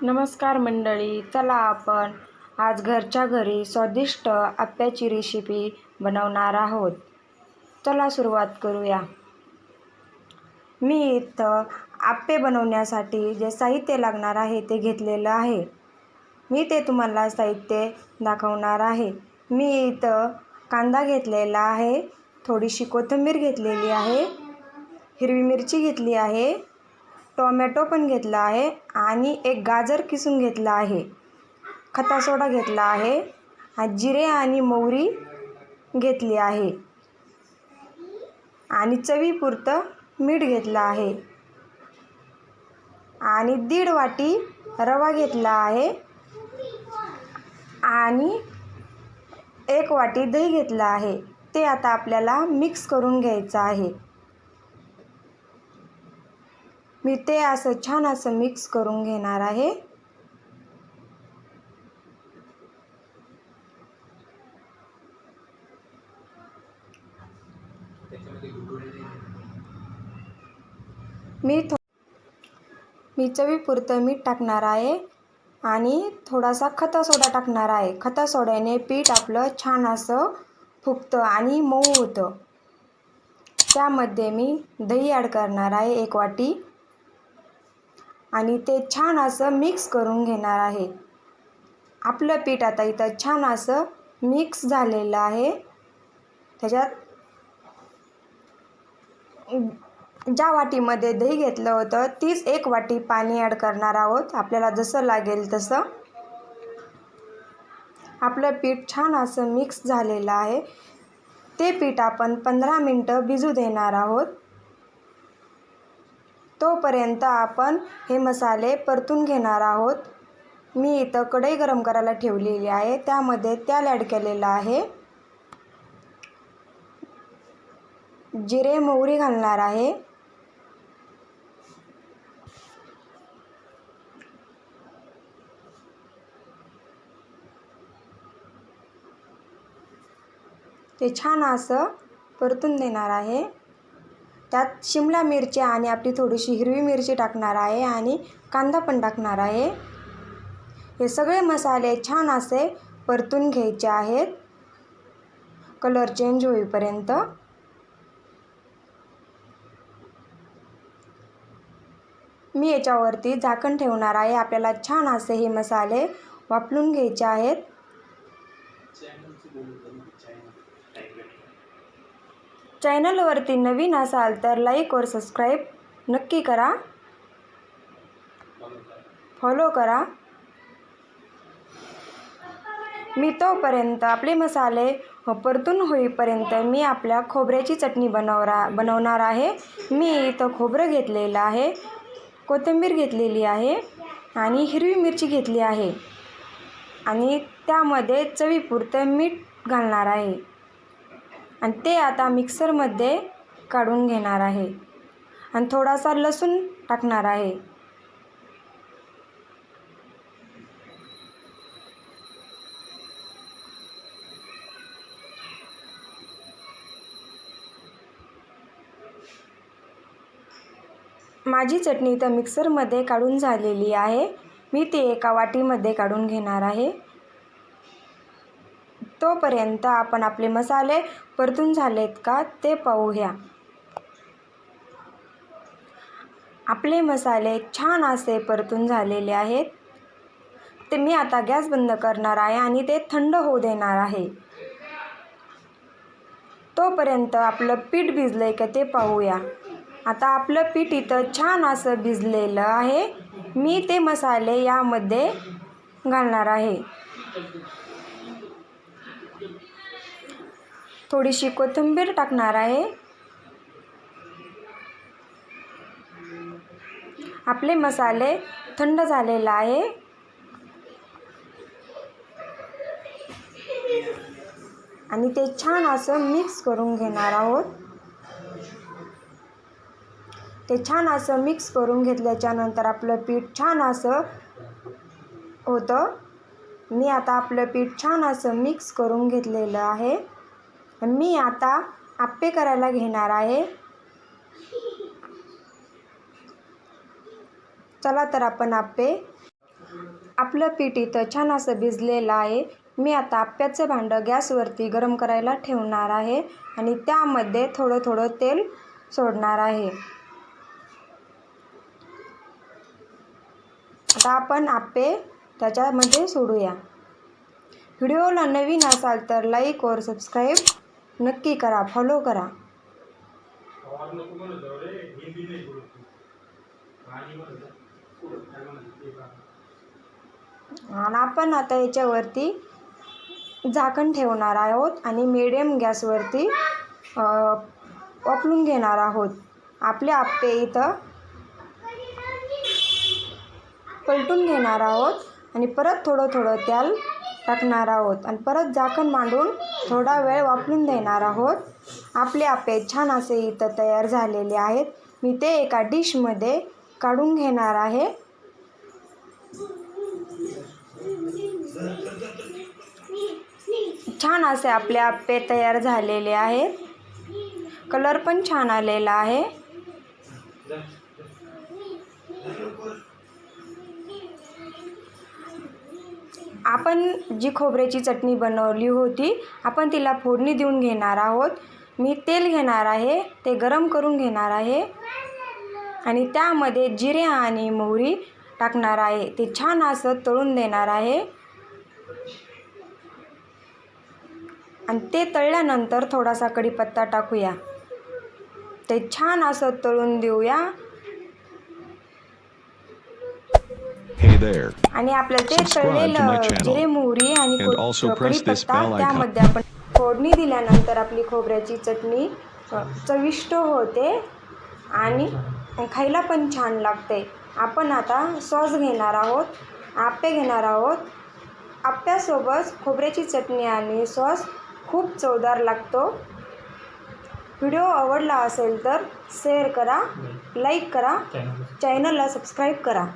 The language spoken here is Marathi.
नमस्कार मंडळी, चला आपण आज घरच्या घरी स्वादिष्ट आप्याची रेसिपी बनवणार आहोत. चला सुरुवात करूया. मी इथं आप्पे बनवण्यासाठी जे साहित्य लागणार आहे ते घेतलेलं आहे. मी ते तुम्हाला साहित्य दाखवणार आहे. मी इथं कांदा घेतलेला आहे, थोडीशी कोथिंबीर घेतलेली आहे, हिरवी मिरची घेतली आहे, टोमॅटो पण घेतला आहे आणि एक गाजर किसून घेतला आहे, खता सोडा घेतला आहे, जिरे आणि मोहरी घेतली आहे आणि चवीपुरतं मीठ घेतलं आहे आणि 1.5 वाटी रवा घेतला आहे आणि 1 वाटी दही घेतला आहे. ते आता आपल्याला मिक्स करून घ्यायचं आहे. मी ते असं छान असं मिक्स करून घेणार आहे. मी चवीपुरतं मीठ टाकणार आहे आणि थोडासा खता सोडा टाकणार आहे. खता सोड्याने पीठ आपलं छान असं फुगतं आणि मऊ होतं. त्यामध्ये मी दही ॲड करणार आहे 1 वाटी आणि ते छान असं मिक्स करून घेणार आहे. आपलं पीठ आता इथं छान असं मिक्स झालेलं आहे. त्याच्यात ज्या वाटीमध्ये दही घेतलं होतं तीच 1 वाटी पाणी ॲड करणार आहोत, आपल्याला जसं लागेल तसं. आपलं पीठ छान असं मिक्स झालेलं आहे. ते पीठ आपण 15 मिनटं भिजू देणार आहोत. तोपर्यंत आपण हे मसाले परतून घेणार आहोत. मी इथं कढई गरम करायला ठेवलेली आहे, त्यामध्ये तेल ॲड केलेलं आहे, जिरे मोहरी घालणार आहे, ते छान असं परतून देणार आहे. त्यात शिमला मिरची आणि आपली थोडीशी हिरवी मिरची टाकणार आहे आणि कांदा पण टाकणार आहे. हे सगळे मसाले छान असे परतून घ्यायचे आहेत, कलर चेंज होईपर्यंत. मी याच्यावरती झाकण ठेवणार आहे. आपल्याला छान असे हे मसाले वाफलून घ्यायचे आहेत. चॅनलवरती नवीन असाल तर लाईक व सबस्क्राईब नक्की करा, फॉलो करा. मी तोपर्यंत आपले मसाले परतून होईपर्यंत मी आपल्या खोबऱ्याची चटणी बनवणार आहे. मी इथं खोबरं घेतलेलं आहे, कोथिंबीर घेतलेली आहे आणि हिरवी मिरची घेतली आहे आणि त्यामध्ये चवीपुरतं मीठ घालणार आहे आणि ते आता मिक्सरमध्ये काढून घेणार आहे आणि थोडासा लसूण टाकणार आहे. माझी चटणी तर मिक्सरमध्ये काढून झालेली आहे. मी ती एका वाटीमध्ये काढून घेणार आहे. तोपर्यंत आपण आपले मसाले परतून झालेत का ते पाहूया. आपले मसाले छान असे परतून झालेले आहेत. ते मी आता गॅस बंद करणार आहे आणि ते थंड होऊ देणार आहे. तोपर्यंत आपलं पीठ भिजलंय का ते पाहूया. आता आपलं पीठ इथं छान असं भिजलेलं आहे. मी ते मसाले यामध्ये घालणार आहे. थोडीशी कोथिंबीर टाकणार आहे. आपले मसाले थंड झालेला आहे आणि ते छान असं मिक्स करून घेणार आहोत. ते छान असं मिक्स करून घेतल्याच्या नंतर आपलं पीठ छान असं होतं. मी आता आपलं पीठ छान असं मिक्स करून घेतलेलं आहे. मी आता आप्पे करायला घेणार आहे. चला तर आपण आप्पे आपलं पीठ इथं छान असं भिजलेलं आहे. मी आता आप्याचं भांडं गॅसवरती गरम करायला ठेवणार आहे आणि त्यामध्ये थोडं थोडं तेल सोडणार आहे. आता आपण आप्पे त्याच्यामध्ये सोडूया. व्हिडिओला नवीन असाल तर लाईक और सबस्क्राईब नक्की करा, फॉलो करा. आणि आपण आता याच्यावरती झाकण ठेवणार आहोत आणि मीडियम गॅसवरती वाफलून घेणार आहोत. आपले आप्पे इथं पलटून घेणार आहोत आणि परत थोडं थोडं तेल टाकणार आहोत आणि परत झाकण मांडून थोडा वेळ वाफलून देणार आहोत. आपले आप्पे छान असे इथं तयार झालेले आहेत. मी ते एका डिशमध्ये काढून घेणार आहे. छान असे आपले आप्पे तयार झालेले आहेत. कलर पण छान आलेला आहे. आपण जी खोबऱ्याची चटणी बनवली होती आपण तिला फोडणी देऊन घेणार आहोत. मी तेल घेणार आहे, ते गरम करून घेणार आहे आणि त्यामध्ये जिरे आणि मोहरी टाकणार आहे. ते छान असं तळून देणार आहे आणि ते तळल्यानंतर थोडासा कढीपत्ता टाकूया. ते छान असं तळून देऊया. आणि आपल्याला ते तळलेलं जिरे मोहरी आणि कढीपत्ता त्यामध्ये आपण फोडणी दिल्यानंतर आपली खोबऱ्याची चटणी चविष्ट होते आणि खायला पण छान लागते. आपण आता सॉस घेणार आहोत, आप्पे घेणार आहोत. आप्प्यासोबत खोबऱ्याची चटणी आणि सॉस खूप चवदार लागतो. व्हिडिओ आवडला असेल तर शेअर करा, लाईक करा, चॅनलला सबस्क्राईब करा.